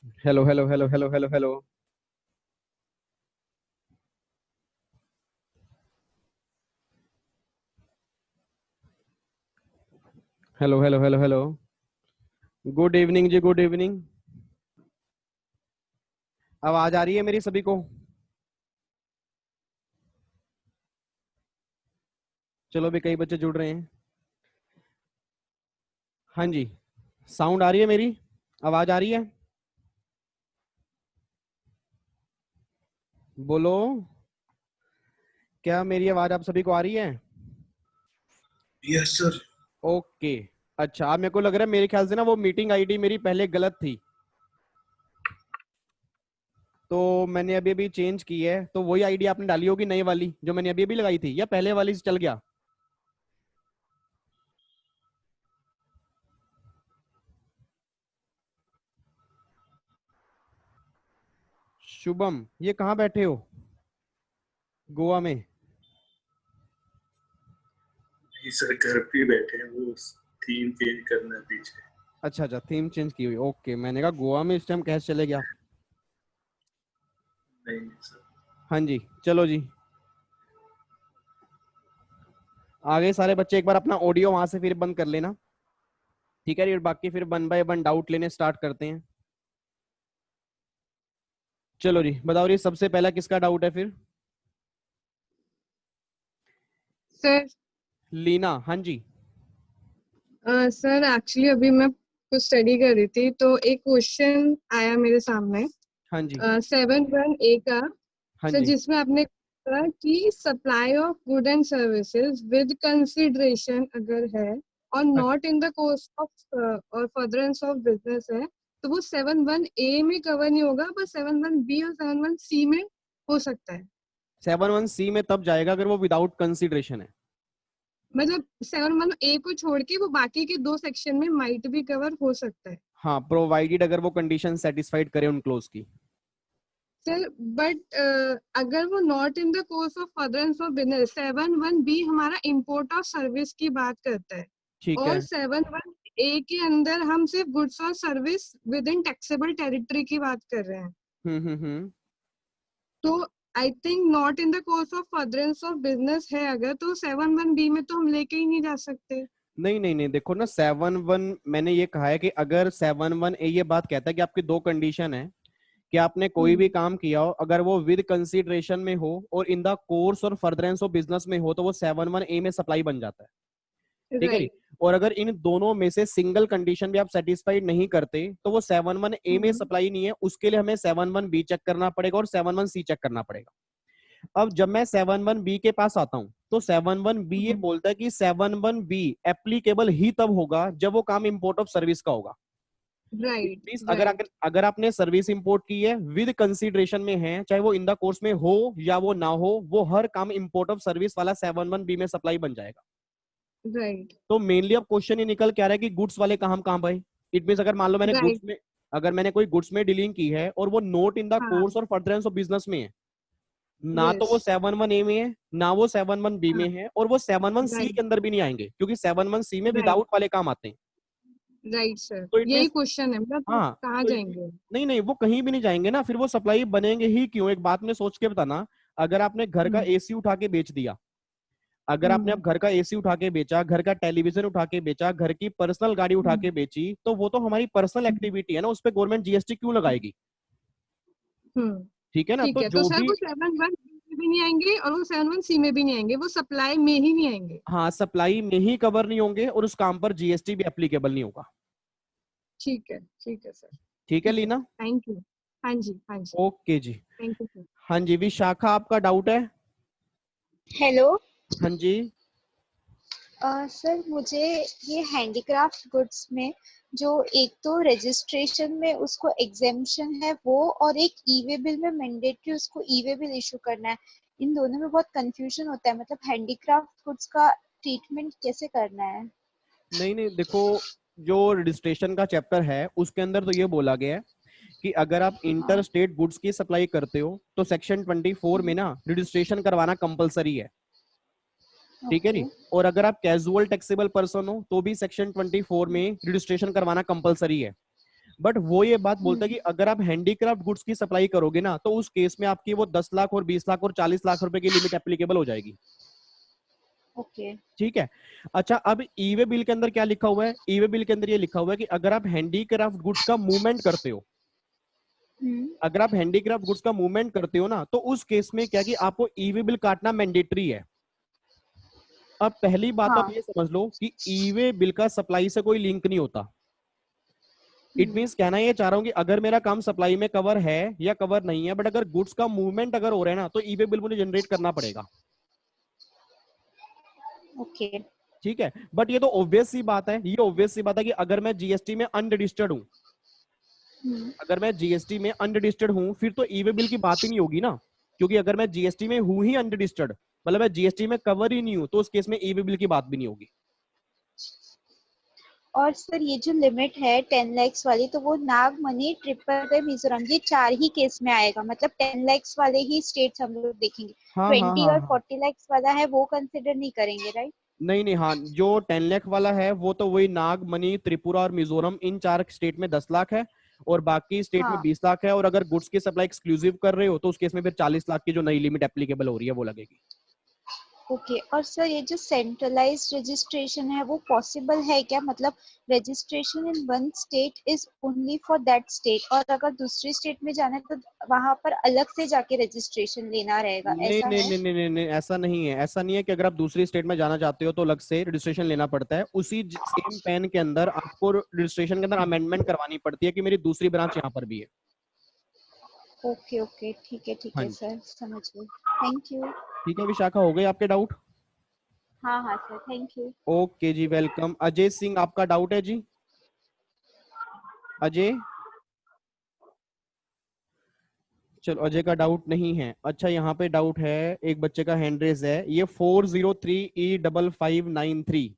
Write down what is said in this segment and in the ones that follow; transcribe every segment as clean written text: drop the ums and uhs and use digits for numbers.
Hello hello hello hello hello hello. Hello hello hello hello. Good evening जी, good evening. आवाज आ रही है मेरी सभी को? चलो भी कई बच्चे जुड़ रहे हैं। हाँ जी, साउंड आ रही है मेरी? आवाज आ रही है? बोलो। क्या मेरी आवाज आप सभी को आ रही है? Yes sir. ओके। अच्छा, अब मेरे को लग रहा है मेरे ख्याल से ना वो मीटिंग आईडी मेरी पहले गलत थी, तो मैंने अभी अभी चेंज की है। तो वही आईडी आपने डाली होगी, नई वाली जो मैंने अभी अभी लगाई थी, या पहले वाली से चल गया? शुभम, ये कहाँ बैठे हो? गोवा में? नहीं सर, घर पे बैठे हैं, वो थीम चेंज करना है पीछे। अच्छा अच्छा, थीम चेंज की हुई। ओके, मैंने कहा गोवा में इस टाइम कैसे चले गया। नहीं नहीं सर। हाँ जी, चलो जी। आगे सारे बच्चे एक बार अपना ऑडियो वहां से फिर बंद कर लेना, ठीक है? और बाकी फिर वन बाय वन डाउट लेने स्टार्ट करते हैं। चलो जी, बताओ जी, सबसे पहला किसका डाउट है फिर? सर लीना, हाँ जी। सर एक्चुअली अभी मैं कुछ स्टडी कर रही थी तो एक क्वेश्चन आया मेरे सामने हाँ जी। 7(1)(a) का। हाँ सर जी। जिसमें आपने कहा कि supply of good and services with consideration अगर है और हाँ, not in the course of और फर्दरेंस ऑफ बिजनेस है, तो वो 7(1)(a) में कवर नहीं होगा, बस 7(1)(b) और 7(1)(c) में हो सकता है। 7(1)(c) में तब जाएगा अगर वो विदाउट कंसिडरेशन है। मतलब 7(1)(a) को छोड़ के वो बाकी के दो सेक्शन में माइट भी कवर हो सकता है। हाँ, प्रोवाइडेड अगर वो कंडीशन सेटिस्फाइड करे उन क्लोज की। सर बट अगर वो not in the course of furtherance of business, 7(1)(b) हमारा इम्पोर्ट ऑफ सर्विस की बात करता है ठीक है। और 7(1)(a) के अंदर हम सिर्फ गुड्स और service with in taxable territory की बात कर रहे हैं। हम्म। तो I think not in the course of furtherance of business है अगर, तो 7(1)(b) में तो हम लेके ही नहीं जा सकते। नहीं नहीं नहीं, देखो ना, 7(1) मैंने ये कहा है कि अगर 7(1)(a) ये बात कहता है कि आपकी दो कंडीशन है कि आपने कोई भी हम्म काम किया हो, अगर वो विद कंसिडरेशन में हो और इन द कोर्स और फर्दरेंस ऑफ बिजनेस में हो, तो वो 7(1)(a) में सप्लाई बन जाता है। ठीक है जी। राइट। और अगर इन दोनों में से सिंगल कंडीशन भी आप सेटिस्फाइड नहीं करते, तो वो 7(1)(a) में हम्म सप्लाई नहीं है, उसके लिए हमें 7(1)(b) चेक करना पड़ेगा और 7(1)(c) चेक करना पड़ेगा। अब जब मैं 7(1)(b) के पास आता हूं, तो 7(1)(b) ये बोलता है कि 7(1)(b) एप्लीकेबल ही तब होगा जब वो काम इंपोर्ट ऑफ सर्विस का होगा। राइट प्लीज, राइट अगर आपने सर्विस इंपोर्ट की है, विद कंसीडरेशन में है, चाहे वो इन द कोर्स में हो या वो ना हो, वो हर काम इंपोर्ट ऑफ सर्विस वाला 7(1)(b) में सप्लाई बन जाएगा। राइट तो मेनली अब क्वेश्चन ये निकल क्या रहा है कि गुड्स वाले काम कहाँ भाई? इट मीन अगर मान लो मैंने गुड्स राइट। में, अगर मैंने कोई गुड्स में डीलिंग की है और वो नोट इन द हाँ। कोर्स और फर्दरेंस ऑफ बिजनेस में है, ना तो यस। वो 7(1)(a) में है, ना वो 7(1)(b) में हाँ। है, और वो 7(1)(c) राइट के अंदर भी नहीं आएंगे, क्योंकि 7(1)(c) में राइट विदाउट वाले काम आते हैं। राइट सर, तो इट मीन, यही क्वेश्चन है, मतलब तो हाँ, कहाँ तो जाएंगे? नहीं नहीं, वो कहीं भी नहीं जाएंगे ना, फिर वो सप्लाई बनेंगे ही क्यों? एक बात में सोच के बताना। अगर आपने घर का हम्म एसी उठा के बेच दिया, अगर आपने हम्म अब घर का एसी उठा के बेचा, घर का टेलीविजन उठा के बेचा, घर की पर्सनल गाड़ी उठा हम्म के बेची, तो वो तो हमारी पर्सनल हम्म एक्टिविटी है ना, उस पर गवर्नमेंट जीएसटी क्यों लगाएगी? हम्म। ठीक है ना? ठीक तो है, तो जो सर भी, वो 7(1)(b) में भी नहीं आएंगे और वो 7(1)(c) में भी नहीं आएंगे, वो सप्लाई में ही नहीं आएंगे। हाँ, सप्लाई में ही कवर नहीं होंगे और उस काम पर जीएसटी भी एप्लीकेबल नहीं होगा। ठीक है सर। ठीक है ठीक है, लीना? Thank you. हाँ जी हाँ जी। ओके जी। Thank you sir. हाँ जी, विशाखा, आपका डाउट है? हेलो। हाँ जी। सर मुझे ये हैंडीक्राफ्ट गुड्स में जो एक तो रजिस्ट्रेशन में उसको एग्जेम्पशन है वो, और एक ई वे बिल में मैंडेटरी उसको ई वे बिल इशू करना है, इन दोनों में बहुत कंफ्यूजन होता है, मतलब हैंडीक्राफ्ट गुड्स का ट्रीटमेंट कैसे करना है? नहीं नहीं, देखो, जो रजिस्ट्रेशन का चैप्टर है उसके अंदर तो ये बोला गया है कि अगर आप इंटर हाँ। स्टेट गुड्स की सप्लाई करते हो तो सेक्शन 24 में ना रजिस्ट्रेशन करवाना कंपलसरी है। ठीक है ओके। जी। और अगर आप कैजुअल टैक्सेबल पर्सन हो तो भी सेक्शन 24 में रजिस्ट्रेशन करवाना कंपलसरी है। बट वो ये बात बोलता है कि अगर आप हैंडीक्राफ्ट गुड्स की सप्लाई करोगे ना, तो उस केस में आपकी वो 10 लाख और 20 लाख और 40 लाख रुपए की लिमिट एप्लीकेबल हो जाएगी। ओके। ठीक है। अच्छा, अब ई वे बिल के अंदर क्या लिखा हुआ है? ई वे बिल के अंदर ये लिखा हुआ है कि अगर आप हैंडीक्राफ्ट गुड्स का मूवमेंट करते हो, अगर आप हैंडीक्राफ्ट गुड्स का मूवमेंट करते हो ना, तो उस केस में क्या कि आपको ई वे बिल काटना मैंडेटरी है। अब पहली बात आप हाँ। ये समझ लो कि ई वे बिल का सप्लाई से कोई लिंक नहीं होता। इट मींस कहना ये चाह रहा हूं कि अगर मेरा काम सप्लाई में कवर है या कवर नहीं है, बट अगर गुड्स का मूवमेंट अगर हो रहा है ना, तो ई वे बिल मुझे जनरेट करना पड़ेगा। ओके। ठीक है। बट ये तो ऑब्वियस सी बात है, ये ऑब्वियस सी बात है कि अगर मैं जीएसटी में अनरजिस्टर्ड हूं, अगर मैं जीएसटी में अनरजिस्टर्ड हूं, फिर तो ई वे बिल की बात ही नहीं होगी ना। क्योंकि अगर मैं जीएसटी में हूं ही अनरजिस्टर्ड, मतलब मैं जीएसटी में कवर ही नहीं हूं, तो उस केस में ई वे बिल की बात भी नहीं होगी। और सर ये जो लिमिट है 10 lakhs वाली, तो वो नागमणि, ट्रिपल पे, मिजोरम, ये 4 ही केस में आएगा, मतलब 10 lakhs वाले ही स्टेट्स हम लोग देखेंगे। हाँ हाँ 20 हाँ और हाँ। 40 lakhs वाला है वो कंसिडर नहीं करेंगे, राइट? नहीं नहीं, हाँ, जो 10 लाख वाला है वो तो वही नाग, मणि, त्रिपुरा और मिजोरम, इन 4 स्टेट में 10 लाख है, और बाकी स्टेट में हाँ। 20 लाख है। और अगर गुड्स की सप्लाई एक्सक्लूसिव कर रहे हो, तो उस केस में फिर 40 लाख की जो नई लिमिट एप्लीकेबल हो रही है वो लगेगी। ओके। और सर ये जो सेंट्रलाइज्ड रजिस्ट्रेशन है वो पॉसिबल है क्या? मतलब registration in one state is only for that state, और अगर दूसरी स्टेट में जाना है तो वहां पर अलग से जाके रजिस्ट्रेशन लेना रहेगा, नहीं ऐसा नहीं है? नहीं नहीं नहीं नहीं, ऐसा नहीं है। ऐसा नहीं है कि अगर आप दूसरी स्टेट में जाना चाहते हो तो अलग से रजिस्ट्रेशन लेना पड़ता है। उसी सेम पैन के अंदर आपको रजिस्ट्रेशन के अंदर अमेंडमेंट करवानी पड़ती है कि मेरी दूसरी ब्रांच यहाँ पर भी है। ओके ओके, ठीक हाँ है जी। सर, समझ गई। Thank you. ठीक है विशाखा, हो गए आपके डाउट? हाँ हाँ सर, थैंक यू। ओके जी, वेलकम। अजय सिंह, आपका डाउट है जी? अजय? चलो, अजय का डाउट नहीं है। अच्छा, यहाँ पे डाउट है, एक बच्चे का हैंड रेज है, ये 403E5593,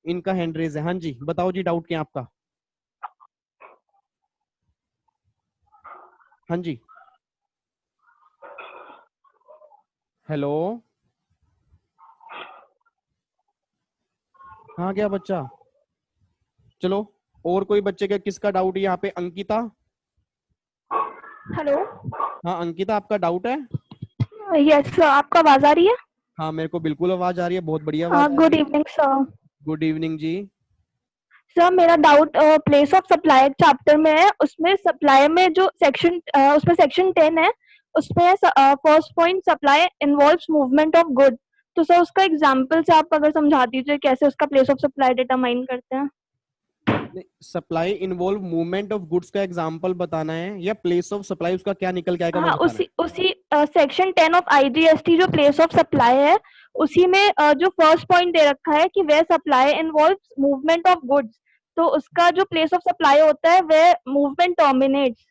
इनका हैंड रेज है। हाँ जी, बताओ जी, डाउट क्या है आपका? हाँ जी, हेलो। हाँ, क्या बच्चा? चलो, और कोई बच्चे का किसका डाउट है यहाँ पे? अंकिता? हेलो। हाँ अंकिता, आपका डाउट है? यस सर, आपका आवाज आ रही है? हाँ, मेरे को बिल्कुल आवाज आ रही है, बहुत बढ़िया आवाज आ गुड रही है। Evening sir. गुड इवनिंग जी। सर मेरा doubt place of supply chapter में है, उसमें सप्लाई में जो सेक्शन उसमें सेक्शन 10 है, उसमें first point supply involves movement of good. तो सर उसका एग्जांपल से आप अगर समझा दीजिए कैसे उसका प्लेस ऑफ सप्लाई डिटरमाइन करते हैं। Supply involve movement of goods का एग्जांपल बताना है, या प्लेस ऑफ सप्लाई उसका क्या निकल के आएगा वो हाँ, बताना है? उसी उसी सेक्शन 10 ऑफ आईजीएसटी जो प्लेस ऑफ सप्लाई है, उसी में जो फर्स्ट पॉइंट दे रखा है कि where supply involves movement of goods, तो उसका जो प्लेस ऑफ सप्लाई होता है वे मूवमेंट टर्मिनेट्स।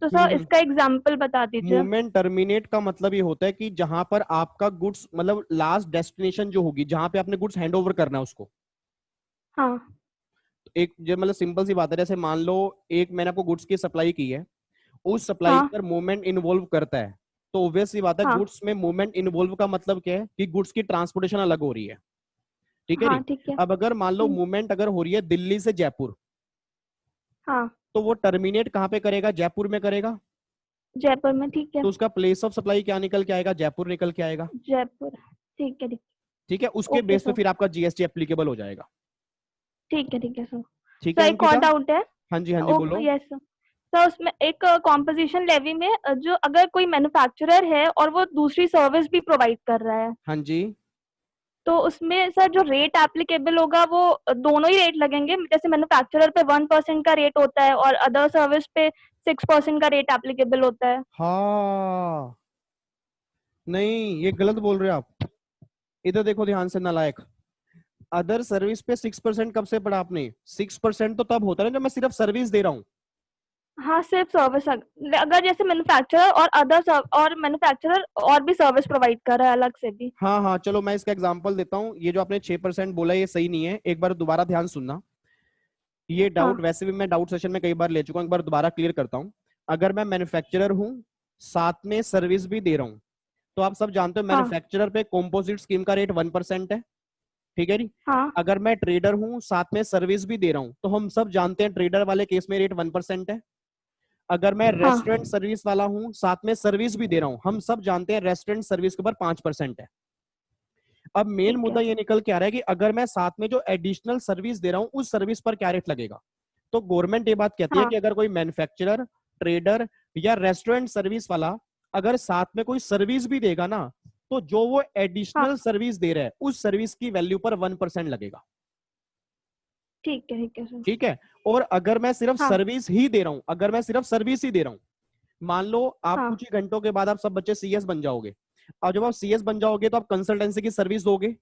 तो सर इसका एग्जांपल बता दीजिए। मूवमेंट टर्मिनेट का मतलब ये होता है कि जहां पर आपका गुड्स, मतलब लास्ट डेस्टिनेशन जो होगी, जहां पे आपने गुड्स हैंड ओवर करना है उसको। हाँ एक जो मतलब सिंपल सी बात है, जैसे मान लो एक मैंने आपको गुड्स की सप्लाई की है, उस सप्लाई हाँ के अंदर मूवमेंट इन्वॉल्व करता है, तो ऑब्वियस सी बात है, हाँ गुड्स में मूवमेंट इन्वॉल्व का मतलब क्या है कि गुड्स की ट्रांसपोर्टेशन अलग हो रही है। ठीक है हाँ जी। ठीक है। अब अगर मान लो मूवमेंट अगर हो रही है दिल्ली से जयपुर, हाँ तो वो टर्मिनेट कहाँ पे करेगा? जयपुर में करेगा। जयपुर में, ठीक है। तो उसका प्लेस ऑफ सप्लाई क्या निकल के आएगा? जयपुर निकल के आएगा। जयपुर, ठीक है ठीक। ठीक है, उसके ओके बेस पे सर, फिर आपका जीएसटी एप्लीकेबल हो जाएगा। ठीक है सर। ठीक है सर एक और अंकिता? डाउट है। हाँ जी, हाँ जी, ओके बोलो। Yes sir. सर उसमें एक कॉम्पोजिशन लेवी में जो अगर कोई मैन्युफैक्चरर है और वो दूसरी सर्विस भी प्रोवाइड कर रहा है, हाँ जी। तो उसमें सर जो रेट एप्लीकेबल होगा वो दोनों ही रेट लगेंगे? जैसे मैन्युफैक्चरर पे 1% का रेट होता है और अदर सर्विस पे 6% का रेट एप्लीकेबल होता है। हाँ, नहीं, ये गलत बोल रहे हो आप। इधर देखो ध्यान से नालायक। अदर सर्विस पे 6% कब से पढ़ा आपने? 6% तो तब होता है ना जब मैं सिर्फ सर्विस दे रहा हूँ। हाँ सिर्फ सर्विस, अगर जैसे मैन्युफैक्चरर और अदर और मैन्युफैक्चरर और भी सर्विस प्रोवाइड कर रहा है अलग से भी। हाँ हाँ, चलो मैं इसका एग्जांपल देता हूँ। ये जो आपने 6% बोला ये सही नहीं है, एक बार दोबारा ध्यान सुनना। ये हाँ डाउट वैसे भी मैं डाउट सेशन में कई बार ले चुका हूँ, एक बार दोबारा क्लियर करता हूँ। अगर मैं मैन्युफैक्चरर हूँ, साथ में सर्विस भी दे रहा हूँ, तो आप सब जानते हो हाँ मैन्युफैक्चरर पे कंपोजिट स्कीम का रेट 1% है। ठीक है जी। हाँ अगर मैं ट्रेडर हूं साथ में सर्विस भी दे रहा हूं तो हम सब जानते हैं ट्रेडर वाले केस में रेट 1% है। अगर मैं हाँ रेस्टोरेंट सर्विस वाला हूं साथ में सर्विस भी दे रहा हूं, हम सब जानते हैं रेस्टोरेंट सर्विस के ऊपर 5% है। अब मेन ठीक मुद्दा है। ये निकल के आ रहा है कि अगर मैं साथ में जो एडिशनल सर्विस दे रहा हूं उस सर्विस पर क्या रेट लगेगा। तो गवर्नमेंट ये बात कहती है हाँ कि अगर कोई मैन्युफैक्चरर, ट्रेडर या रेस्टोरेंट सर्विस वाला अगर साथ में कोई सर्विस भी देगा ना, तो जो वो हाँ एडिशनल सर्विस दे रहा है उस सर्विस की वैल्यू पर 1% लगेगा। ठीक है सर। ठीक है। और अगर मैं सिर्फ हाँ सर्विस ही दे रहा हूं, अगर मैं सिर्फ सर्विस ही दे रहा हूं, मान लो आप हाँ कुछ ही घंटों के बाद आप सब बच्चे सीएस बन जाओगे, और जब आप सीएस बन जाओगे तो आप कंसल्टेंसी की सर्विस दोगे।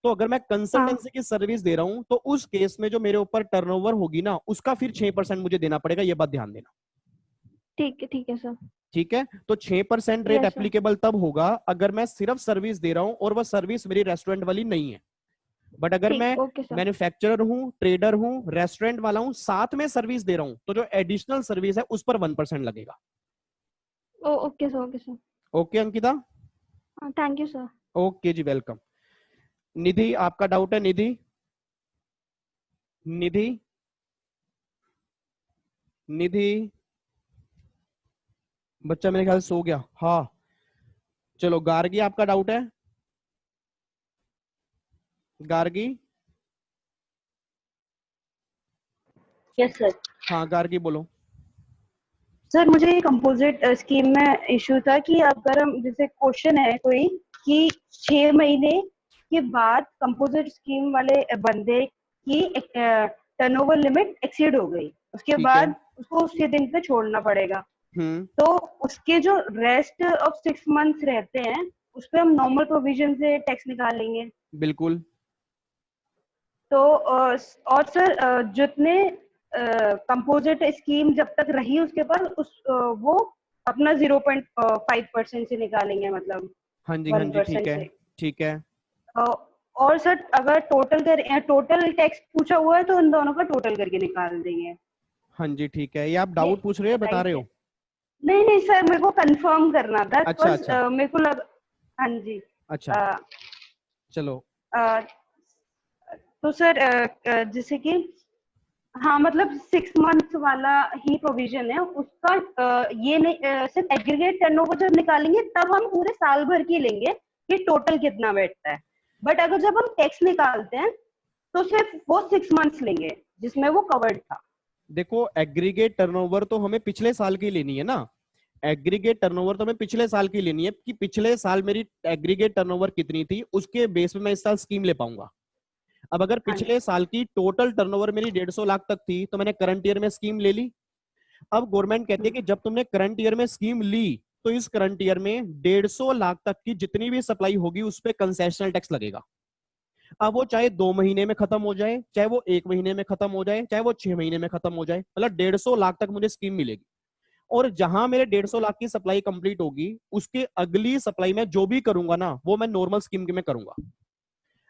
तो अगर मैं हाँ कंसल्टेंसी की सर्विस दे रहा हूं तो उस केस में जो मेरे ऊपर टर्नओवर होगी ना उसका फिर 6% मुझे देना पड़ेगा, ये बात ध्यान देना। ठीक है सर। ठीक है। तो 6% रेट यस सर। एप्लीकेबल तब होगा अगर मैं सिर्फ सर्विस दे रहा हूं और वह सर्विस मेरी रेस्टोरेंट वाली नहीं है। बट अगर मैं ठीक, ओके सर। मैन्युफैक्चरर हूं, ट्रेडर हूं, रेस्टोरेंट वाला हूं, साथ में सर्विस दे रहा हूं, तो जो एडिशनल सर्विस है उस पर 1% लगेगा। Okay sir, okay sir. Okay Ankita. हाँ, थैंक यू सर। ओके जी, वेलकम। निधि, आपका डाउट है? निधि, निधि, निधि, बच्चा मेरे ख्याल से सो गया। हाँ चलो, गार्गी आपका डाउट है? Gargi, yes sir. हाँ गार्गी बोलो। सर मुझे कंपोजिट स्कीम में इशू था कि अगर हम जैसे क्वेश्चन है कोई कि 6 महीने के बाद कंपोजिट स्कीम वाले बंदे की टर्नओवर लिमिट एक्सीड हो गई, उसके ठीक है। बाद उसको उसी दिन पे छोड़ना पड़ेगा। हम्म, तो उसके जो रेस्ट ऑफ 6 मंथ्स रहते हैं उस पे हम नॉर्मल प्रोविजन से टैक्स निकाल लेंगे। बिल्कुल। तो और सर जितने कंपोजिट स्कीम जब तक रही उसके बाद वो अपना 0.5% से निकालेंगे, मतलब हाँ जी, हाँ जी, ठीक 1% है, से। ठीक है। अ, और सर अगर टोटल टैक्स पूछा हुआ है तो उन दोनों का टोटल करके निकाल देंगे। हाँ जी, ठीक है। ये आप ये डाउट पूछ रहे हो, बता राइट रहे है? हो? नहीं नहीं सर, मेरे को कंफर्म करना था अच्छा बस। अच्छा मेरे को लग हाँ जी। अच्छा, अ, चलो। अ, तो सर जैसे कि हाँ, मतलब 6 मंथ्स वाला ही प्रोविजन है उसका। ये नहीं, सिर्फ एग्रीगेट टर्नओवर जब निकालेंगे तब हम पूरे साल भर की लेंगे कि टोटल कितना बैठता है। बट अगर जब हम टैक्स निकालते हैं तो सिर्फ वो 6 मंथ्स लेंगे जिसमें वो कवर्ड था। देखो, एग्रीगेट टर्नओवर तो हमें पिछले साल की लेनी है ना। एग्रीगेट टर्नओवर तो हमें पिछले साल की लेनी है कि पिछले साल मेरी एग्रीगेट टर्नओवर कितनी थी, उसके बेस पे मैं इस साल स्कीम ले पाऊंगा। अब अगर हाँ पिछले साल की टोटल टर्नओवर मेरी 150 लाख तक थी तो मैंने करंट ईयर में स्कीम ले ली। अब गवर्नमेंट कहती है कि जब तुमने करंट ईयर में स्कीम ली तो इस करंट ईयर में 150 लाख तक की जितनी भी सप्लाई होगी उस पर कंसेशनल टैक्स लगेगा। अब वो चाहे 2 महीने में खत्म हो जाए, चाहे वो 1 महीने में खत्म हो जाए, चाहे वो 6 महीने में खत्म हो जाए, मतलब 150 लाख तक मुझे स्कीम मिलेगी। और जहां मेरे 150 लाख की सप्लाई कंप्लीट होगी उसके अगली सप्लाई में जो भी करूंगा ना वो मैं नॉर्मल स्कीम में करूंगा।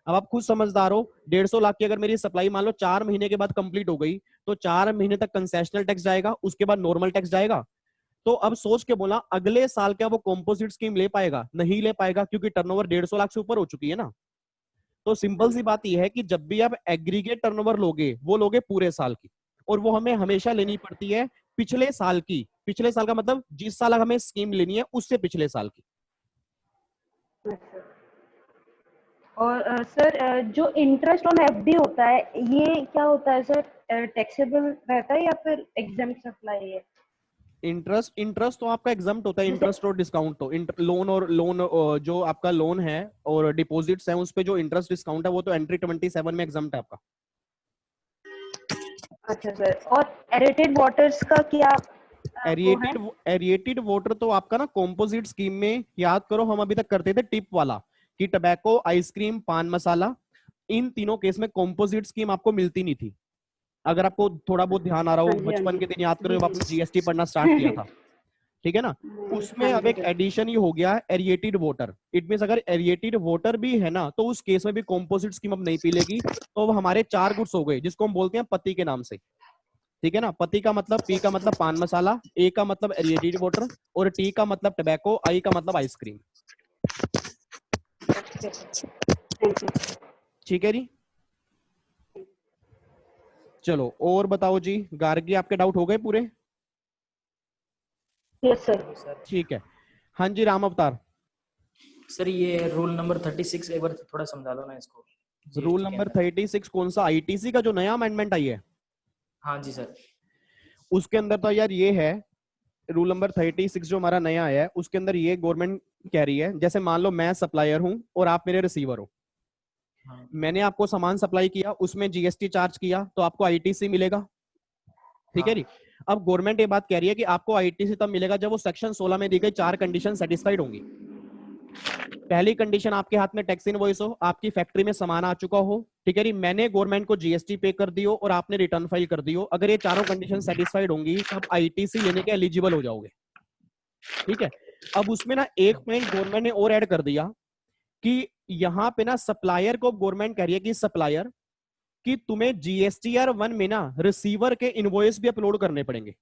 अब आप खुद समझदार हो, 150 लाख की अगर मेरी सप्लाई मान लो 4 महीने के बाद कंप्लीट हो गई तो 4 महीने तक कंसेशनल टैक्स जाएगा, उसके बाद नॉर्मल टैक्स जाएगा। तो अब सोच के बोला अगले साल क्या वो कॉम्पोजिट स्कीम ले पाएगा? नहीं ले पाएगा, क्योंकि टर्नओवर 150 लाख से ऊपर हो चुकी है ना। तो सिंपल सी बात यह है कि जब भी आप एग्रीगेट टर्नओवर लोगे वो लोगे पूरे साल की, और वो हमें हमेशा लेनी पड़ती है पिछले साल की। पिछले साल का मतलब जिस साल हमें स्कीम लेनी है उससे पिछले साल की। और सर जो इंटरेस्ट ऑन एफडी होता है ये क्या होता है सर? टैक्सेबल रहता है या फिर एग्जेम्प्ट सप्लाई है? इंटरेस्ट तो आपका एग्जम्प्ट होता है। जैसे इंटरेस्ट और डिस्काउंट तो लोन जो आपका लोन है और डिपॉजिट्स हैं उस पे जो इंटरेस्ट डिस्काउंट है वो तो एंट्री 27 में एग्जम्प्ट है आपका। अच्छा सर, और एरेटेड वाटर्स का क्या वो है? एरिएटेड वाटर तो आपका ना कॉम्पोजिट स्कीम में, याद करो हम अभी तक करते थे टिप वाला कि टबैको, आइसक्रीम, पान मसाला, इन तीनों केस में कॉम्पोजिट स्कीम आपको मिलती नहीं थी। अगर आपको थोड़ा बहुत ध्यान आ रहा हो, हाँ जी हाँ बचपन जी। के दिन याद करो जी जब जी आपने जीएसटी पढ़ना स्टार्ट किया था, ठीक है ना। उसमें हाँ अब जी एक सर। एडिशन ही हो गया एरिएटेड वाटर। इट मींस अगर एरिएटेड वाटर भी है ना तो उस केस में भी कॉम्पोजिट स्कीम अब नहीं पीलेगी। तो अब हमारे 4 गुड्स हो गए जिसको हम बोलते हैं पति के नाम से। ठीक है ना। पति का मतलब, पी का मतलब पान मसाला, ए का मतलब एरिएटेड वाटर, और टी का मतलब टबैको, आई का मतलब आइसक्रीम। Thank you. ठीक है जी, चलो और बताओ जी, गार्गी आपके डाउट हो गए पूरे? Yes sir. ठीक है, हाँ जी राम अवतार। सर ये रूल नंबर 36 एक बार थोड़ा समझा दो ना इसको। रूल GST के नंबर अंदर। 36 कौन सा? आईटीसी का जो नया अमेंडमेंट आई है हाँ जी सर। उसके अंदर तो यार ये है, रूल नंबर 36 जो हमारा नया आया है उसके अंदर ये गवर्नमेंट कह रही है, जैसे मान लो मैं सप्लायर हूं और आप मेरे रिसीवर हो, हाँ मैंने आपको सामान सप्लाई किया, उसमें जीएसटी चार्ज किया तो आपको आईटीसी मिलेगा, ठीक है हाँ जी। अब गवर्नमेंट ये बात कह रही है कि आपको आईटीसी तब मिलेगा जब वो सेक्शन 16 में दी गई 4 कंडीशन सेटिस्फाइड होंगी। पहली कंडीशन, आपके हाथ में टैक्स इनवॉइस हो, आपकी फैक्ट्री में सामान आ चुका हो, ठीक है जी, मैंने गवर्नमेंट को जीएसटी पे कर दी हो और आपने रिटर्न फाइल कर दी हो। अगर ये चारों कंडीशन सेटिस्फाइड होंगी तब आईटीसी लेने के एलिजिबल हो जाओगे, ठीक है। अब उसमें ना एक पॉइंट गवर्नमेंट ने और ऐड कर दिया कि यहाँ पे ना सप्लायर को गवर्नमेंट कह रही है कि सप्लायर कि तुम्हें जीएसटीआर 1 में ना रिसीवर के इनवॉइस भी अपलोड करने पड़ेंगे।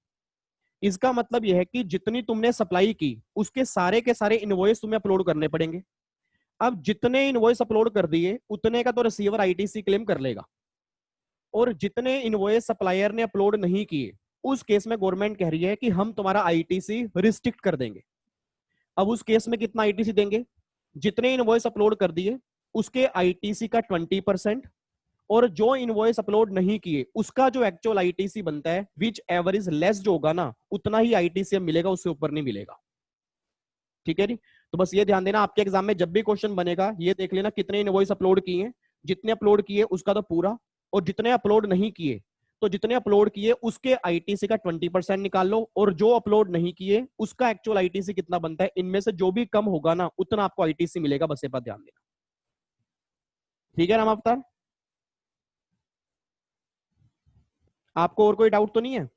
इसका मतलब यह है कि जितनी तुमने सप्लाई की उसके सारे के सारे इनवॉइस तुम्हें अपलोड करने पड़ेंगे। अब जितने इनवॉइस अपलोड कर दिए उतने का तो रिसीवर आईटीसी क्लेम कर लेगा, और जितने इनवॉइस सप्लायर ने अपलोड नहीं किए उस केस में गवर्नमेंट कह रही है कि हम तुम्हारा आईटीसी रिस्ट्रिक्ट कर देंगे। अब उस केस में कितना आईटीसी देंगे? जितने इनवॉइस अपलोड कर दिए उसके आईटीसी का 20%, और जो इनवॉइस अपलोड नहीं किए उसका जो एक्चुअल आईटीसी बनता है विच एवरेज लेस जो होगा ना उतना ही आईटीसी मिलेगा, उससे ऊपर नहीं मिलेगा, ठीक है जी। तो बस ये ध्यान देना, आपके एग्जाम में जब भी क्वेश्चन बनेगा ये देख लेना कितने इनवॉइस अपलोड किए हैं, जितने अपलोड किए उसका तो पूरा, और जितने अपलोड नहीं किए तो जितने अपलोड किए उसके आईटीसी का 20% निकाल लो, और जो अपलोड नहीं किए उसका एक्चुअल आईटीसी कितना बनता है, इनमें से जो भी कम होगा ना उतना आपको आईटीसी मिलेगा, बस ये बात ध्यान देना, ठीक है राम अवतार। आपको और कोई डाउट तो नहीं है?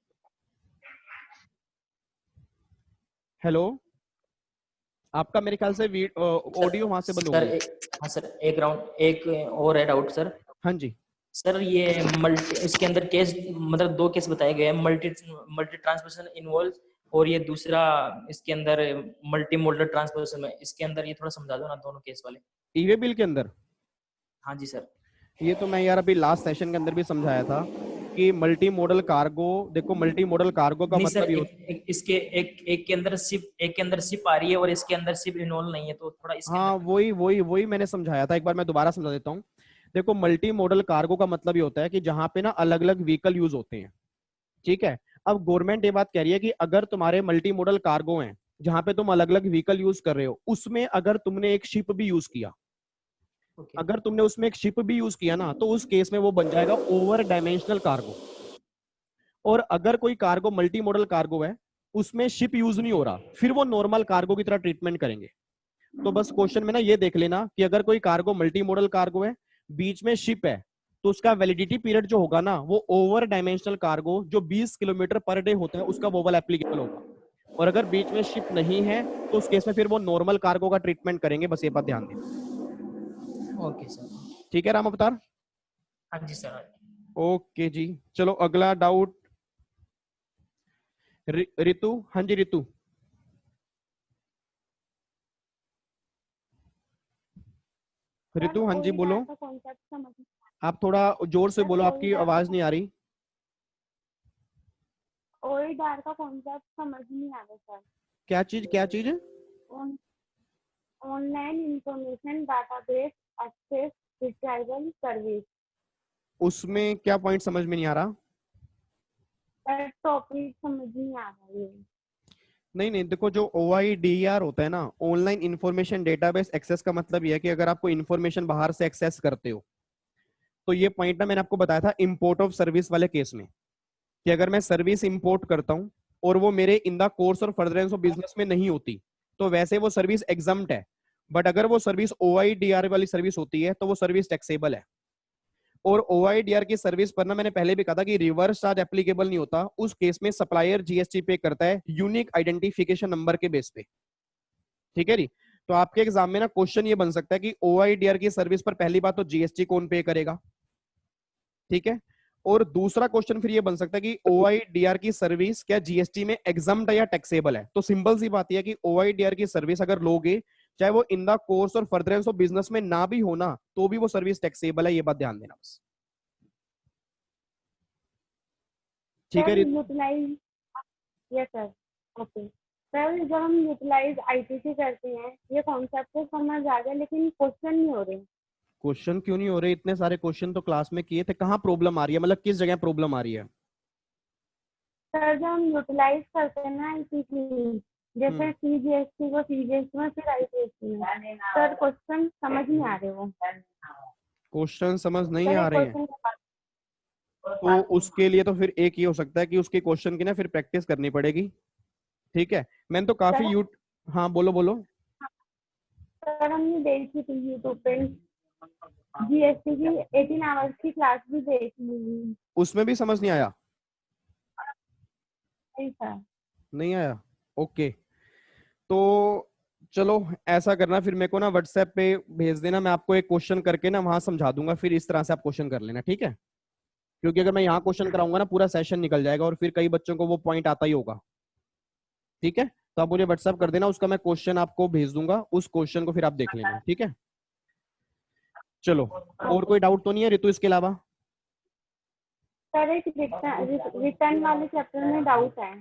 हेलो, आपका मेरे ख्याल से ऑडियो वहां से बंद हो सर गई। हाँ सर, एक राउंड एक और है डाउट सर। हाँ जी, सर ये मल्टी इसके अंदर केस मतलब 2 केस बताए गए हैं, मल्टी मल्टी ट्रांसमिशन इन्वॉल्व और ये दूसरा इसके अंदर मल्टी मोडल ट्रांसमिशन में, इसके अंदर ये थोड़ा समझा दो ना दोनों केस वाले। ईवे बिल के अंदर हाँ जी सर। ये तो मैं यार अभी लास्ट सेशन के अंदर भी समझाया था कि मल्टी मॉडल कार्गो, देखो मल्टी मॉडल कार्गो का नहीं सर, मतलब इसके एक के अंदर शिप आ रही है और इसके अंदर शिप इन्वॉल्व नहीं है, तो थोड़ा इसके हाँ अंदर वही मैंने समझाया था, एक बार मैं दोबारा समझा देता हूँ। देखो मल्टी मॉडल कार्गो का मतलब ये होता है कि जहां पे ना अलग अलग व्हीकल यूज होते हैं, ठीक है। अब गवर्नमेंट ये बात कह रही है कि अगर तुम्हारे मल्टी मॉडल कार्गो हैं जहां पे तुम अलग अलग व्हीकल यूज कर रहे हो, उसमें अगर तुमने एक शिप भी यूज किया, ओके। अगर तुमने उसमें एक शिप भी यूज किया ना तो उस केस में वो बन जाएगा ओवर डायमेंशनल कार्गो। और अगर कोई कार्गो मल्टी मॉडल कार्गो है उसमें शिप यूज नहीं हो रहा, फिर वो नॉर्मल कार्गो की तरह ट्रीटमेंट करेंगे। तो बस क्वेश्चन में ना ये देख लेना कि अगर कोई कार्गो मल्टी मॉडल कार्गो है, बीच में शिप है, तो उसका वैलिडिटी पीरियड जो होगा ना वो ओवर डायमेंशनल कार्गो जो 20 किलोमीटर पर डे होता है उसका वो वाला एप्लीकेबल होगा। और अगर बीच में शिप नहीं है तो उस केस में फिर वो नॉर्मल कार्गो का ट्रीटमेंट करेंगे, बस ये बात ध्यान देना, ओके सर। ठीक है राम अवतार। हाँ जी सर। ओके जी, चलो अगला डाउट रितु। हाँ जी रितु, रितु हाँ जी बोलो, आप थोड़ा जोर से बोलो, आपकी आवाज नहीं आ रही। ओईडार का कॉन्सेप्ट समझ नहीं आ रहा सर। क्या चीज क्या चीज? Online information database access retrieval service. उसमें क्या पॉइंट समझ में नहीं आ रहा? टॉपिक समझ नहीं आ रहा है। नहीं देखो, जो OIDR होता है ना, ऑनलाइन इंफॉर्मेशन डेटाबेस एक्सेस का मतलब यह है कि अगर आपको इंफॉर्मेशन बाहर से एक्सेस करते हो तो ये पॉइंट ना मैंने आपको बताया था इंपोर्ट ऑफ सर्विस वाले केस में, कि अगर मैं सर्विस इंपोर्ट करता हूं और वो मेरे इन द कोर्स और फर्दरेंस ऑफ बिजनेस में नहीं होती तो वैसे वो सर्विस एग्जम्प्ट है, बट अगर वो सर्विस OIDR वाली सर्विस होती है तो वो सर्विस टैक्सेबल है। और OIDR की सर्विस पर ना मैंने पहले भी कहा था कि रिवर्स चार्ज एप्लीकेबल नहीं होता, उस केस में सप्लायर जीएसटी पे करता है यूनिक आइडेंटिफिकेशन नंबर के बेस पे, ठीक है जी। तो आपके एग्जाम में ना क्वेश्चन ये बन सकता है कि OIDR की सर्विस पर पहली बात तो जीएसटी कौन पे करेगा, ठीक है। और दूसरा क्वेश्चन फिर ये बन सकता है कि OIDR की सर्विस क्या जीएसटी में एग्जम्प्ट है या टैक्सेबल है। तो सिंपल सी बात यह है कि OIDR की सर्विस अगर लोगे चाहे वो इन द कोर्स और फर्दरेंस ऑफ बिजनेस में ना भी होना तो भी वो सर्विस टैक्सेबल है, ये बात ध्यान देना बस। ठीक है Ritu? Utilize, yes sir, okay sir. जब हम यूटिलाइज आईटीसी करते हैं, ये कॉन्सेप्ट तो समझ आ गया, लेकिन क्वेश्चन नहीं हो रहे। क्वेश्चन क्यों नहीं हो रहे? इतने सारे क्वेश्चन तो क्लास में किए थे, कहाँ प्रॉब्लम आ रही है, मतलब किस जगह प्रॉब्लम आ रही है? सर जब हम यूटिलाइज करते हैं ना आईटीसी, जैसे सीजीएसटी को सीजीएसटी में, फिर आईटीसी में, सर क्वेश्चन समझ नहीं आ रहे वो। क्वेश्चन समझ नहीं सर आ एक रहे हैं क्वेश्चन तो उसके लिए तो फिर एक ही हो सकता है कि उसके क्वेश्चन की ना फिर प्रैक्टिस करनी पड़ेगी। ठीक है, मैंने तो काफी हाँ बोलो बोलो। सर हमने देखी थी यूट्यूब पे जीएसटी की 18 आवर्स की क्लास भी देख ली। उसमें भी समझ नहीं आया? नहीं सर। नहीं आया, ओके। तो चलो ऐसा करना, फिर मेरे को ना व्हाट्सएप पे भेज देना, मैं आपको एक क्वेश्चन करके ना वहां समझा दूंगा, फिर इस तरह से आप क्वेश्चन कर लेना, ठीक है? क्योंकि अगर मैं यहाँ क्वेश्चन कराऊंगा ना पूरा सेशन निकल जाएगा और फिर कई बच्चों को वो पॉइंट आता ही होगा। ठीक है, तो आप मुझे व्हाट्सएप कर देना, उसका मैं क्वेश्चन आपको भेज दूंगा, उस क्वेश्चन को फिर आप देख लेना, ठीक है? चलो, और कोई डाउट तो नहीं है ऋतु इसके अलावा? सर एक रिटर्न वाले चैप्टर में डाउट है।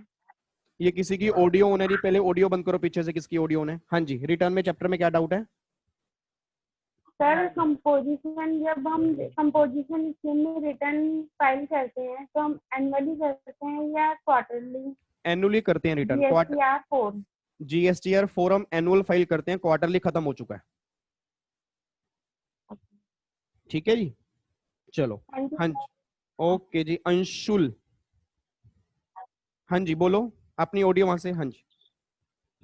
ये किसी की ऑडियो ऑन है? पहले ऑडियो बंद करो, पीछे से किसकी ऑडियो ऑन है? हाँ जी, रिटर्न में चैप्टर में क्या डाउट है? सर कंपोजिशन, जब हम कंपोजिशन स्कीम में रिटर्न फाइल करते हैं तो हम एनुअली करते हैं या क्वार्टरली? एनुअली करते हैं return. GSTR 4 GSTR form annual file करते हैं, क्वार्टरली खत्म हो चुका है। ठीक है जी, चलो। हाँ जी, ओके जी। अंशुल, हाँ जी बोलो, अपनी ऑडियो वहां से। हाँ जी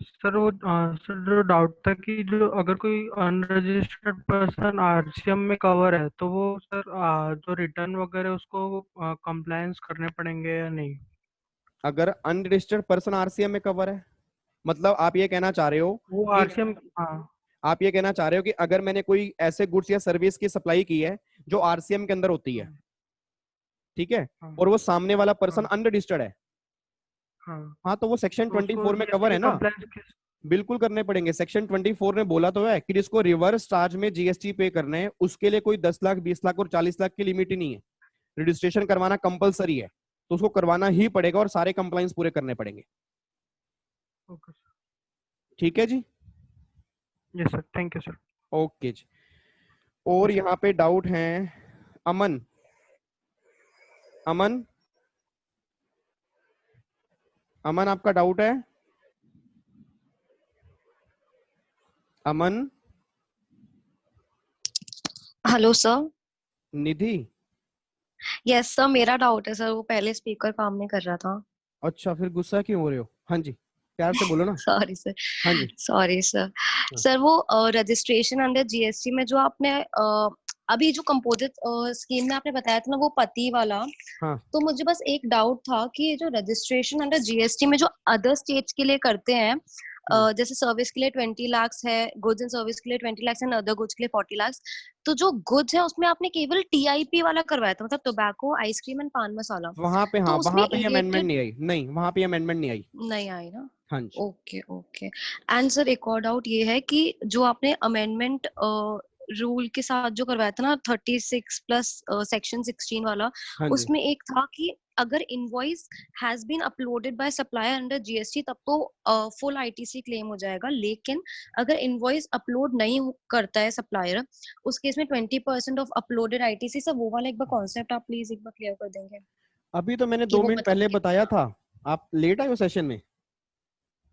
सर वो सर जो डाउट था कि जो अगर कोई अनरजिस्टर्ड पर्सन आरसीएम में कवर है तो वो सर जो रिटर्न वगैरह उसको कंप्लायंस करने पड़ेंगे या नहीं? अगर अनरजिस्टर्ड पर्सन आरसीएम में कवर है, मतलब आप ये कहना चाह रहे हो वो कि आरसीएम, हाँ आप ये कहना चाह रहे हो कि अगर मैंने कोई ऐसे गुड्स या सर्विस की सप्लाई की है जो आरसीएम के अंदर होती है, ठीक है, हाँ और वो सामने वाला पर्सन हाँ अनरजिस्टर्ड है, हाँ, हाँ, तो वो सेक्शन तो उसको 24 में कवर है ना? कंप्लायंस बिल्कुल करने पड़ेंगे। सेक्शन 24 ने बोला तो है कि जिसको रिवर्स चार्ज में जीएसटी पे करने हैं उसके लिए कोई 10 लाख 20 लाख और 40 लाख की लिमिट ही नहीं है, रजिस्ट्रेशन करवाना कंपलसरी है, तो उसको करवाना ही पड़ेगा और सारे कंप्लायंस पूरे करने पड़ेंगे। ओके सर, ठीक है जी, yes sir, thank you sir. Okay जी। और यहाँ पे डाउट है अमन, अमन, अमन आपका डाउट है? Aman? Hello sir. Nidhi? Yes sir, मेरा डाउट है सर, वो पहले स्पीकर काम नहीं कर रहा था। अच्छा, फिर गुस्सा क्यों हो रहे हो? हाँ जी, प्यार से बोलो ना। Sorry sir. हाँ जी। Sorry sir. सर वो रजिस्ट्रेशन अंडर जीएसटी में जो आपने अभी जो कंपोजिट स्कीम में आपने बताया था ना, वो पति वाला, हाँ। तो मुझे बस एक डाउट था कि ये जो रजिस्ट्रेशन अंडर जीएसटी में जो अदर स्टेट्स के लिए करते हैं, जैसे सर्विस के लिए 20 लाख है, गुड्स एंड सर्विस के लिए 20 लाख एंड अदर गुड्स के लिए 40 लाख, तो जो गुड्स है उसमें आपने केवल टीआईपी वाला करवाया था, मतलब टोबैको, आइसक्रीम एंड पान मसाला। वहां पे, हाँ, तो वहां पे उसमें अमेंडमेंट नहीं आई, नहीं वहां पे अमेंडमेंट नहीं आई। नहीं आई ना? हाँ जी। Okay okay. एंड सर एक और डाउट ये है कि जो आपने अमेंडमेंट रूल के साथ जो करवाया था ना 36 प्लस सेक्शन 16 वाला, हाँ जी। उसमें एक था कि अगर invoice has been uploaded by supplier under GST तब तो फुल आईटीसी क्लेम हो जाएगा, लेकिन अगर इनवॉइस अपलोड नहीं करता है सप्लायर, उस केस में 20% ऑफ अपलोडेड आईटीसी। सर वो वाला एक बार कॉन्सेप्ट आप प्लीज एक बार क्लियर कर देंगे? अभी तो मैंने कि 2 वो मिनट मतलब पहले बताया था, आप लेट आए हो सेशन में।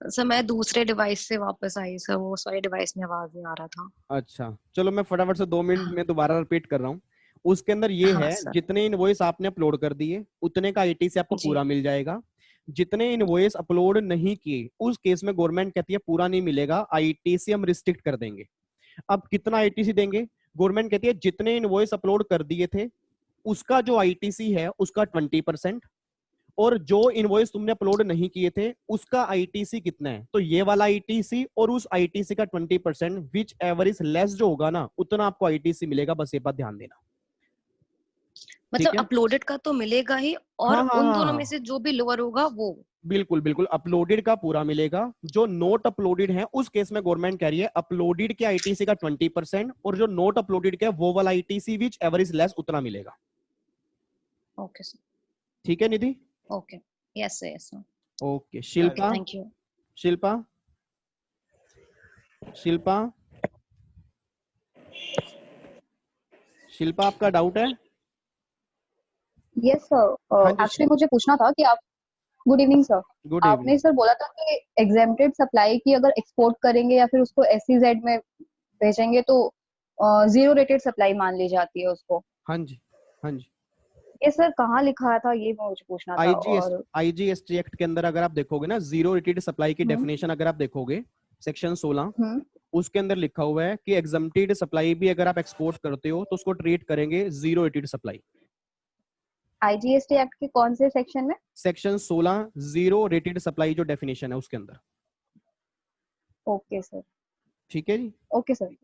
सर मैं दूसरे डिवाइस से वापस आई सर, वो सारे डिवाइस में आवाज नहीं आ रहा था। अच्छा, चलो मैं फटाफट से 2 मिनट में दोबारा रिपीट कर रहा हूँ। उसके अंदर ये हाँ है, सर। जितने इनवॉइस आपने अपलोड कर दिए उतने का आईटीसी आपको जी। पूरा मिल जाएगा। जितने इनवॉइस अपलोड नहीं किए उस केस में गवर्नमेंट कहती है पूरा नहीं मिलेगा, आईटीसी हम रिस्ट्रिक्ट कर देंगे। अब कितना आईटीसी देंगे? गवर्नमेंट कहती है जितने इनवॉइस अपलोड कर दिए थे उसका जो आईटीसी है उसका 20%, और जो इनवॉइस तुमने अपलोड नहीं किए थे उसका आईटीसी कितना है, तो ये वाला आईटीसी और उस आईटीसी का 20%, विच एवर इज लेस जो होगा ना उतना आपको आईटीसी मिलेगा, बस ये बात ध्यान देना। मतलब अपलोडेड का तो मिलेगा ही, और हाँ हाँ उन हाँ दोनों में हाँ। से जो भी लोअर होगा वो। बिल्कुल बिल्कुल अपलोडेड का पूरा मिलेगा। जो नोट अपलोडेड है उस केस में गवर्नमेंट कह रही है अपलोडेड के आईटीसी का 20% और जो नोट अपलोडेड के वो वाला ITC whichever is less उतना मिलेगा। Okay sir. ठीक है Nidhi? Okay, yes sir, yes sir. Okay Shilpa, thank you. Shilpa, Shilpa, Shilpa आपका डाउट है? यस सर, हाँ जी एक्चुअली मुझे पूछना था कि आप, गुड इवनिंग सर, गुड आपने इवनिंग। सर बोला था कि एग्जेम्प्टेड सप्लाई की अगर एक्सपोर्ट करेंगे या फिर उसको एसईजेड में भेजेंगे तो जीरो रेटेड सप्लाई मान ली जाती है उसको। हाँ जी, हाँ जी। ये सर कहाँ लिखा था, ये मुझे पूछना था। और आईजीएसटी एक्ट के अंदर अगर आप देखोगे ना, जीरो रेटेड सप्लाई की डेफिनेशन अगर आप देखोगे सेक्शन 16 उसके अंदर लिखा हुआ है कि एग्जम्प्टेड सप्लाई भी अगर आप एक्सपोर्ट करते हो तो उसको ट्रीट करेंगे zero rated supply. IGST act के कौन से सेक्शन में? सेक्शन 16 जीरो रेटेड सप्लाई जो डेफिनेशन है उसके अंदर। Okay sir. ठीक है जी। Okay sir,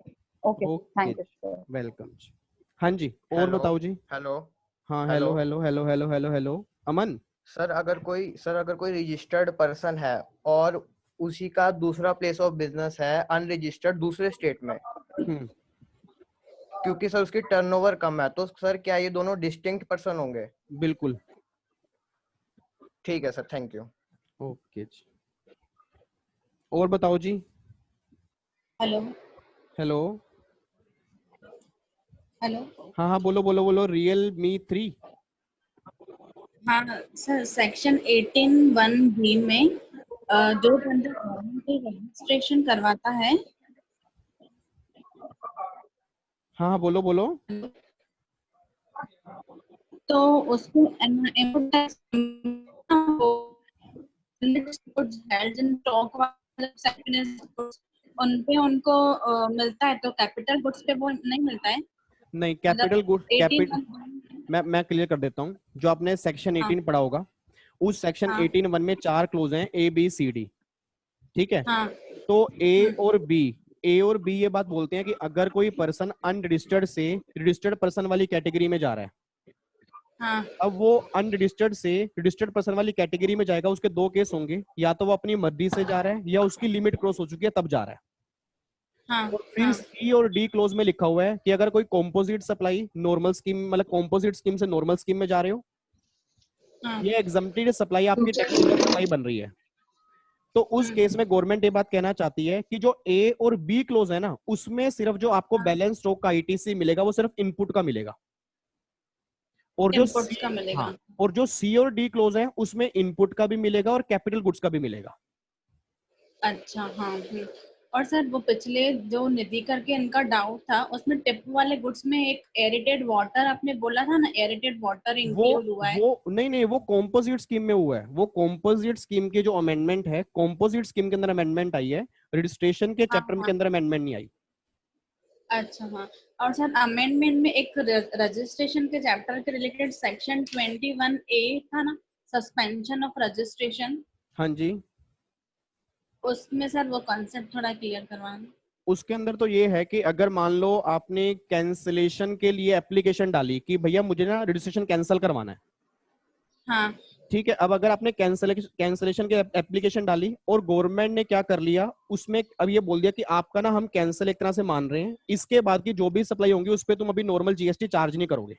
okay thank you sir. Welcome जी। हाँ जी और हेलो, बताओ जी। हेलो, हाँ hello. Hello hello hello hello hello hello Aman. Sir अगर कोई रजिस्टर्ड पर्सन है और उसी का दूसरा प्लेस ऑफ बिजनेस है अनरजिस्टर्ड दूसरे स्टेट में, क्योंकि सर उसकी टर्नओवर कम है, तो सर क्या ये दोनों डिस्टिंक्ट पर्सन होंगे? बिल्कुल। ठीक है सर, थैंक यू। ओके जी और बताओ जी। Hello hello hello. हाँ हाँ बोलो बोलो बोलो। रियलमी 3। हाँ सर, सेक्शन 18(1)(b) में जो बंदा गवर्नमेंट रजिस्ट्रेशन करवाता है, हाँ हाँ बोलो बोलो। तो उसको इनपुट टैक्स उन पे उनको मिलता है, तो कैपिटल गुड्स पे वो नहीं मिलता है। नहीं कैपिटल गुड 18(1)(b) मैं क्लियर कर देता हूँ। जो आपने सेक्शन 18 पढ़ा होगा उस सेक्शन 18(1) में 4 क्लोज हैं ए बी सी डी। ठीक है? तो ए और बी ये बात बोलते हैं कि अगर कोई पर्सन अनरजिस्टर्ड से रजिस्टर्ड पर्सन वाली कैटेगरी में जा रहा है, अब वो अनरजिस्टर्ड से रजिस्टर्ड पर्सन वाली कैटेगरी में जाएगा, उसके दो केस होंगे, या तो वो अपनी मर्जी से जा रहा है या उसकी लिमिट क्रॉस हो चुकी है तब जा रहा है। और फिर सी और डी क्लोज में लिखा हुआ है कि अगर कोई कॉम्पोजिट सप्लाई नॉर्मल स्कीम मतलब कॉम्पोजिट स्कीम से नॉर्मल स्कीम में जा रहे हो, ये एग्जम्प्टेड सप्लाई आपकी टेक्निकल सप्लाई बन रही है, तो उस केस में गवर्नमेंट ये बात कहना चाहती है कि जो ए और बी क्लोज है ना, उसमें सिर्फ जो आपको बैलेंस स्टॉक का आईटीसी मिलेगा वो सिर्फ इनपुट का मिलेगा, और जो इनपुट्स का मिलेगा। हाँ, और जो सी और डी क्लोज है उसमें इनपुट का भी मिलेगा और कैपिटल गुड्स का भी मिलेगा। अच्छा हाँ। और सर वो पिछले जो निधि करके इनका डाउट था, उसमें टिप वाले गुड्स में एक एरिटेड वाटर आपने बोला था ना, एरिटेड वाटर इंक्लूड हुआ है। वो नहीं वो कॉम्पोजिट स्कीम में हुआ है। वो कॉम्पोजिट स्कीम के जो अमेंडमेंट है, कॉम्पोजिट स्कीम के अंदर अमेंडमेंट आई है, रजिस्ट्रेशन के चैप्टर के अंदर अमेंडमेंट नहीं आई। अच्छा हाँ। और सर अमेंडमेंट में एक रजिस्ट्रेशन के चैप्टर के रिलेटेड सेक्शन 21A था ना, सस्पेंशन ऑफ रजिस्ट्रेशन। हाँ जी। उसमें सर वो कॉन्सेप्ट थोड़ा क्लियर करवाना। उसके अंदर तो ये है कि अगर मान लो आपने कैंसिलेशन के लिए एप्लीकेशन डाली कि भैया मुझे ना रजिस्ट्रेशन कैंसिल करवाना है, हाँ ठीक है, अब अगर आपने कैंसिलेशन की एप्लीकेशन डाली और गवर्नमेंट ने क्या कर लिया उसमें, अब ये बोल दिया कि आपका ना हम कैंसिल एक तरह से मान रहे हैं, इसके बाद की जो भी सप्लाई होंगी उस पर तुम अभी नॉर्मल जीएसटी चार्ज नहीं करोगे,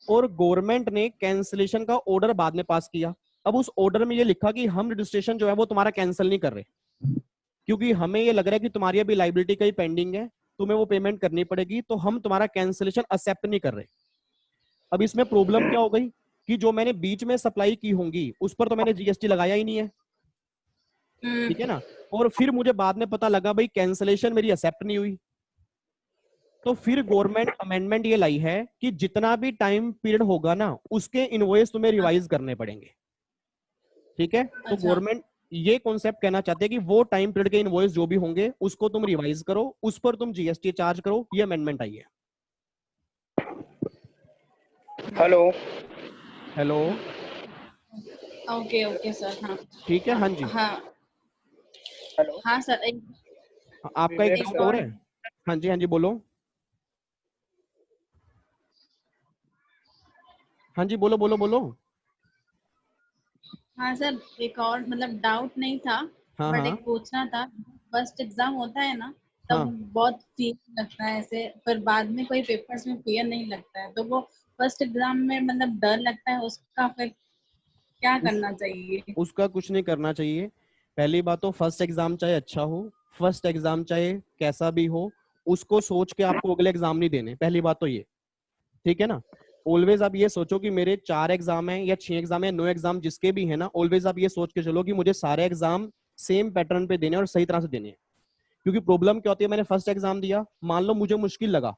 और गवर्नमेंट ने कैंसिलेशन का ऑर्डर बाद में पास किया। अब उस ऑर्डर में ये लिखा कि हम रजिस्ट्रेशन जो है वो तुम्हारा कैंसिल नहीं कर रहे, क्योंकि हमें ये लग रहा है कि तुम्हारी अभी लाइबिलिटी कहीं पेंडिंग है, तुम्हें वो पेमेंट करनी पड़ेगी, तो हम तुम्हारा कैंसिलेशन एक्सेप्ट नहीं कर रहे। अब इसमें प्रॉब्लम क्या हो गई कि जो मैंने बीच में सप्लाई की होंगी उस पर तो मैंने जीएसटी लगाया ही नहीं है, ठीक है ना, और फिर मुझे बाद में पता लगा भाई कैंसिलेशन मेरी एक्सेप्ट नहीं हुई, तो फिर गवर्नमेंट अमेंडमेंट ये लाई है कि जितना भी टाइम पीरियड होगा ना उसके इनवॉइस तुम्हें रिवाइज करने पड़ेंगे। ठीक है? तो गवर्नमेंट ये कॉन्सेप्ट कहना चाहते हैं कि वो टाइम पीरियड के इनवॉइस जो भी होंगे उसको तुम रिवाइज करो, उस पर तुम जीएसटी चार्ज करो, ये अमेंडमेंट आई है। Hello hello okay okay sir. हाँ ठीक है। हाँ जी। हाँ हेलो हाँ सर एक आपका एक डाउट और है? हाँ जी हाँ जी बोलो। हाँ जी बोलो बोलो बोलो। हाँ सर, एक और मतलब डाउट नहीं था, हाँ बट हाँ एक पूछना था। फर्स्ट एग्जाम होता है ना, हाँ। तब बहुत फियर लगता है ऐसे, पर बाद में कोई पेपर्स में फियर नहीं लगता है, तो वो फर्स्ट एग्जाम में मतलब डर लगता है, उसका फिर क्या उस करना चाहिए? उसका कुछ नहीं करना चाहिए। पहली बात तो फर्स्ट एग्जाम चाहे अच्छा हो, फर्स्ट एग्जाम चाहे कैसा भी हो, उसको सोच के आपको अगले एग्जाम नहीं देने। पहली बात तो ये, ठीक है ना। ऑलवेज आप ये सोचो कि मेरे 4 एग्जाम है या 6 एग्जाम है, 9 एग्जाम जिसके भी है ना, ऑलवेज आप ये सोच के चलो कि मुझे सारे एग्जाम सेम पैटर्न पे देने हैं और सही तरह से देने हैं। क्योंकि प्रॉब्लम क्या होती है, मैंने फर्स्ट एग्जाम दिया, मान लो मुझे मुश्किल लगा,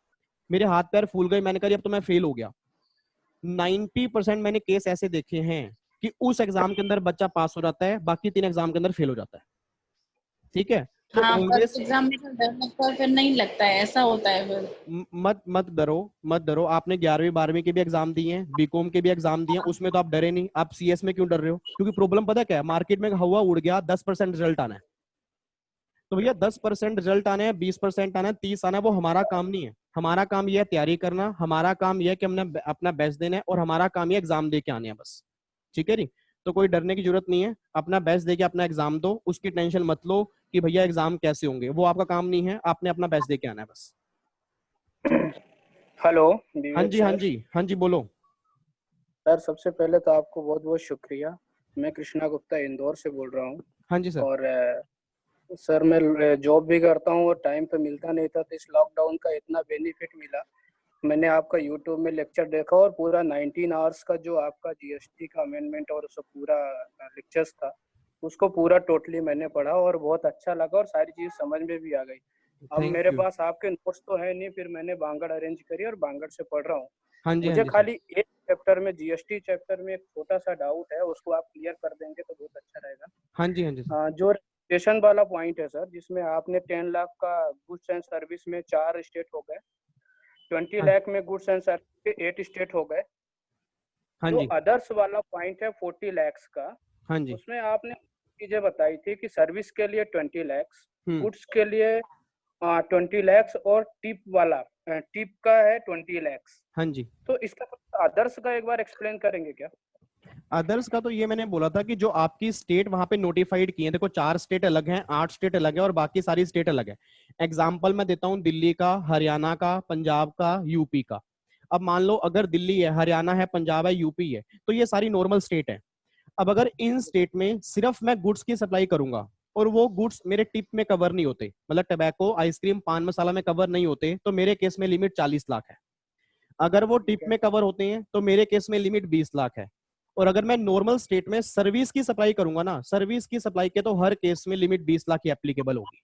मेरे हाथ पैर फूल गए, मैंने कहा अब तो मैं फेल हो गया। 90% मैंने केस ऐसे देखे हैं कि उस एग्जाम के अंदर बच्चा पास हो जाता है, बाकी 3 एग्जाम के अंदर फेल हो जाता है। ठीक है, तो हाँ, फर्स्ट ऑलवेज एग्जाम में तो डर लगता है, फिर नहीं लगता है, ऐसा होता है फिर। मत मत डरो, मत डरो। आपने 11वीं 12वीं के भी एग्जाम दिए हैं, बीकॉम के भी एग्जाम दिए हैं, उसमें तो आप डरे नहीं। आप सीएस में क्यों डर रहे हो? क्योंकि प्रॉब्लम पता क्या है, मार्केट में हवा उड़ गया, 10% रिजल्ट आना है। तो भैया 10% रिजल्ट आने हैं, 20% आना है, 30 आना है, वो हमारा काम नहीं है। हमारा काम यह है तैयारी करना, हमारा काम यह है कि हमने अपना बेस्ट देना है, और हमारा काम यह एग्जाम दे के आने हैं बस। ठीक है नहीं, तो कोई डरने की जरूरत नहीं है। अपना बेस्ट दे के अपना एग्जाम दो, उसकी टेंशन मत लो कि भैया एग्जाम कैसे होंगे, वो आपका काम नहीं है। आपने अपना बेस्ट दे के आना है बस। हेलो हाँ विवेक जी हाँ सर। जी हाँ जी, बोलो। सर सबसे पहले तो आपको बहुत बहुत शुक्रिया। मैं कृष्णा गुप्ता इंदौर से बोल रहा हूँ। हाँ जी सर। और सर मैं जॉब भी करता हूँ और टाइम पे मिलता नहीं था, तो इस लॉकडाउन का इतना बेनिफिट मिला। मैंने आपका यूट्यूब में लेक्चर देखा और पूरा 19 आवर्स का जो आपका जीएसटी का अमेंडमेंट और उसका पूरा लेक्चर्स था, उसको पूरा टोटली मैंने पढ़ा और बहुत अच्छा लगा और सारी चीज़ समझ में भी आ गई। अब थैंक मेरे यू। पास आपके नोट्स तो है नहीं, फिर मैंने बांगड़ अरेंज करी और बांगड़ से पढ़ रहा हूँ। हाँ जी हाँ मुझे जी सर। खाली एक चैप्टर में, जीएसटी चैप्टर में एक छोटा सा डाउट है, उसको आप क्लियर कर देंगे तो बहुत अच्छा रहेगा। हाँ जी हाँ जी सर। जो रजिस्ट्रेशन वाला पॉइंट है सर, जिसमें आपने 10 लाख का गुड्स एंड सर्विस में 4 स्टेट हो गए, 20 हाँ लाख में गुड्स एंड सर्विस के 8 स्टेट हो गए। हाँ जो जी अदर्स वाला पॉइंट है 40 लाख का, हाँ जी। उसमें आपने चीजें बताई थी कि सर्विस के लिए 20 लाख, गुड्स के लिए 20 लाख और टिप वाला, टिप का है 20 लाख। हाँ जी। तो इसका अदर्स का एक बार एक्सप्लेन करेंगे क्या? अदर्स का तो ये मैंने बोला था कि जो आपकी स्टेट वहां पे नोटिफाइड की है, देखो 4 स्टेट अलग हैं, 8 स्टेट अलग है, और बाकी सारी स्टेट अलग है। एग्जाम्पल मैं देता हूँ, दिल्ली का, हरियाणा का, पंजाब का, यूपी का। अब मान लो अगर दिल्ली है, हरियाणा है, पंजाब है, यूपी है, तो ये सारी नॉर्मल स्टेट है। अब अगर इन स्टेट में सिर्फ मैं गुड्स की सप्लाई करूंगा और वो गुड्स मेरे टिप में कवर नहीं होते, मतलब टबैको, आइसक्रीम, पान मसाला में कवर नहीं होते, तो मेरे केस में लिमिट 40 लाख है। अगर वो टिप में कवर होते हैं तो मेरे केस में लिमिट 20 लाख है। और अगर मैं नॉर्मल स्टेट में सर्विस की सप्लाई करूंगा ना, सर्विस की सप्लाई के तो हर केस में लिमिट 20 लाख की एप्लीकेबल होगी।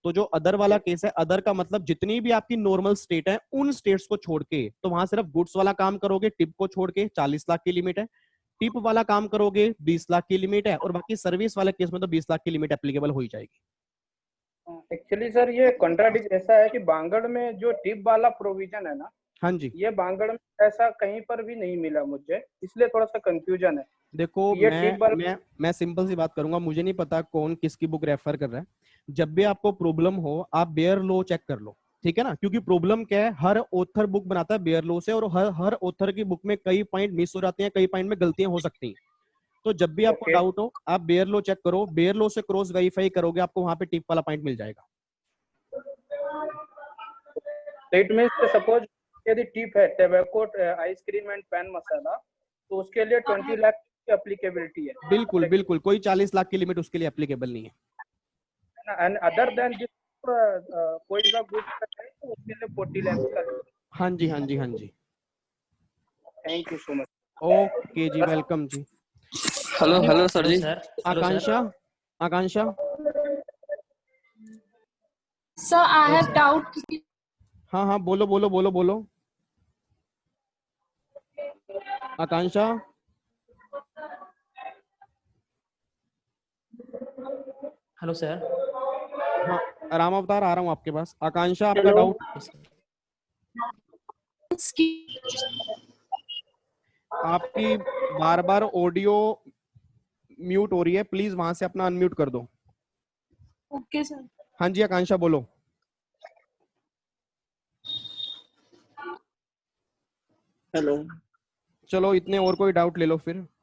तो जो अदर वाला केस है, अदर का मतलब जितनी भी आपकी नॉर्मल स्टेट है, उन स्टेट्स को छोड़ के, तो वहां सिर्फ गुड्स वाला काम करोगे, टिप को छोड़ के 40 लाख की लिमिट है। टिप वाला काम करोगे 20 लाख की लिमिट है, और बाकी सर्विस वाले केस में तो 20 लाख की लिमिट एप्लीकेबल हो ही जाएगी। एक्चुअली सर ये कॉन्ट्राडिक्ट ऐसा है कि बांगड़ में जो टिप वाला प्रोविजन है ना, हाँ जी, ये बांगड़ में ऐसा कहीं पर भी नहीं मिला मुझे, इसलिए थोड़ा सा कंफ्यूजन है। देखो ये टिप वाला मैं सिंपल सी बात करूंगा, मुझे नहीं पता कौन किसकी बुक रेफर कर रहा है। जब भी आपको प्रॉब्लम हो, आप बेयर लॉ चेक कर लो, ठीक है ना। क्योंकि प्रॉब्लम क्या है, हर ऑथर बुक बनाता है बेयर लॉ से, और हर ऑथर की बुक में कई पॉइंट मिस हो जाते हैं, कई पॉइंट में गलतियां हो सकती हैं। तो जब भी आपको डाउट हो, आप बेयर लॉ चेक करो, बेयर लॉ से क्रॉस वेरीफाई करोगे, आपको वहां पे टिप वाला पॉइंट मिल जाएगा। तो इट मींस सपोज यदि टिप है टबैको, आइसक्रीम एंड पैन मसाला, तो उसके लिए 20 लाख की एप्लीकेबिलिटी है। बिल्कुल बिल्कुल, कोई 40 लाख की लिमिट उसके लिए एप्लीकेबल नहीं है। एंड अदर देन दिस कोई सा गुड है तो उसके लिए 40 लाख का। हाँ जी हाँ जी हाँ जी। Thank you so much. Okay जी, वेलकम जी। हेलो सर जी। Akanksha, Akanksha sir I have doubt. हाँ हाँ, बोलो बोलो बोलो बोलो। Akanksha, hello sir. हाँ, राम अवतार आ रहा हूँ आपके पास। आकांक्षा, आपका डाउट? आपकी बार बार ऑडियो म्यूट हो रही है, प्लीज वहां से अपना अनम्यूट कर दो। Okay sir. हाँ जी आकांक्षा, बोलो। हेलो। चलो, इतने और कोई डाउट ले लो फिर।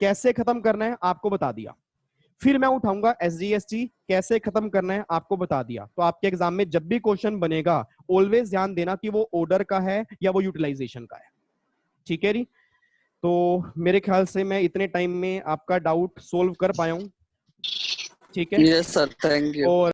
कैसे खत्म करना है आपको बता दिया। फिर मैं उठाऊंगा SGST, कैसे खत्म करना है आपको बता दिया। तो आपके एग्जाम में जब भी क्वेश्चन बनेगा ऑलवेज ध्यान देना कि वो ऑर्डर का है या वो यूटिलाइजेशन का है। ठीक है जी। तो मेरे ख्याल से मैं इतने टाइम में आपका डाउट सोल्व कर पाया हूं। ठीक है। Yes sir, thank you. और